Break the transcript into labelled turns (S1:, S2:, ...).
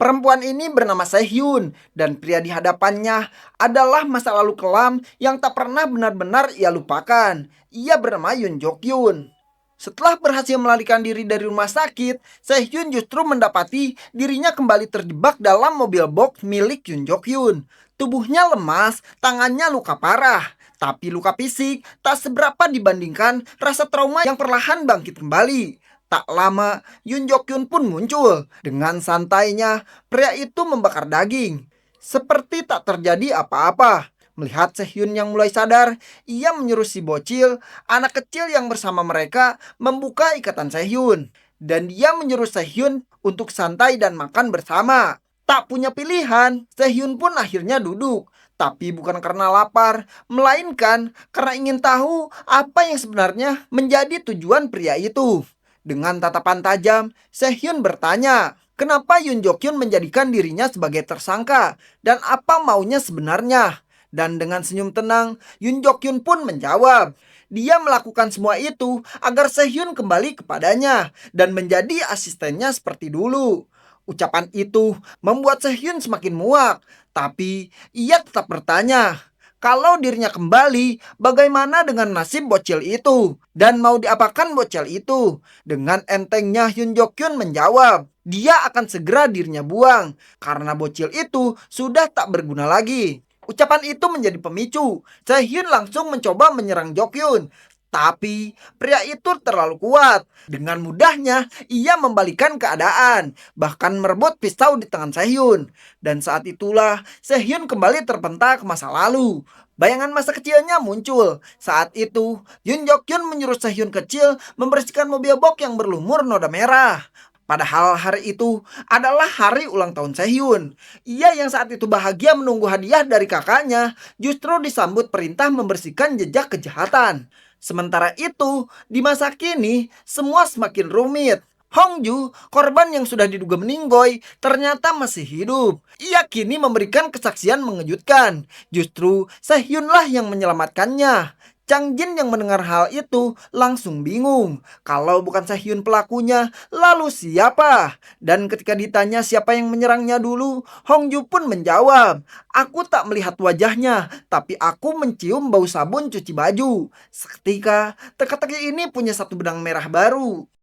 S1: Perempuan ini bernama Sehyun dan pria di hadapannya adalah masa lalu kelam yang tak pernah benar-benar ia lupakan. Ia bernama Yoon Jok Yun. Setelah berhasil melarikan diri dari rumah sakit, Sehyun justru mendapati dirinya kembali terjebak dalam mobil box milik Yoon Jok Yun. Tubuhnya lemas, tangannya luka parah, tapi luka fisik tak seberapa dibandingkan rasa trauma yang perlahan bangkit kembali. Tak lama, Yoon Jok Yun pun muncul. Dengan santainya, pria itu membakar daging. Seperti tak terjadi apa-apa. Melihat Sehyun yang mulai sadar, ia menyuruh si bocil, anak kecil yang bersama mereka, membuka ikatan Sehyun. Dan dia menyuruh Sehyun untuk santai dan makan bersama. Tak punya pilihan, Sehyun pun akhirnya duduk. Tapi bukan karena lapar, melainkan karena ingin tahu apa yang sebenarnya menjadi tujuan pria itu. Dengan tatapan tajam, Sehyun bertanya, kenapa Yoon Jok Yun menjadikan dirinya sebagai tersangka dan apa maunya sebenarnya? Dan dengan senyum tenang, Yoon Jok Yun pun menjawab, dia melakukan semua itu agar Sehyun kembali kepadanya dan menjadi asistennya seperti dulu. Ucapan itu membuat Sehyun semakin muak, tapi ia tetap bertanya, kalau dirinya kembali, bagaimana dengan nasib bocil itu? Dan mau diapakan bocil itu? Dengan entengnya Hyun Jok Yun menjawab, dia akan segera dirinya buang karena bocil itu sudah tak berguna lagi. Ucapan itu menjadi pemicu. Jaehyun langsung mencoba menyerang Jok Yun. Tapi pria itu terlalu kuat. Dengan mudahnya ia membalikan keadaan, bahkan merebut pisau di tangan Sehyun. Dan saat itulah Sehyun kembali terpental ke masa lalu. Bayangan masa kecilnya muncul. Saat itu, Yoon Jok Yun menyuruh Sehyun kecil membersihkan mobil box yang berlumur noda merah. Padahal hari itu adalah hari ulang tahun Sehyun. Ia yang saat itu bahagia menunggu hadiah dari kakaknya, justru disambut perintah membersihkan jejak kejahatan. Sementara itu, di masa kini, semua semakin rumit. Hongju, korban yang sudah diduga meninggoy, ternyata masih hidup. Ia kini memberikan kesaksian mengejutkan. Justru Sehyunlah yang menyelamatkannya. Chang Jin yang mendengar hal itu langsung bingung. Kalau bukan Sehyun pelakunya, lalu siapa? Dan ketika ditanya siapa yang menyerangnya dulu, Hongju pun menjawab, aku tak melihat wajahnya, tapi aku mencium bau sabun cuci baju. Seketika, teka-teki ini punya satu benang merah baru.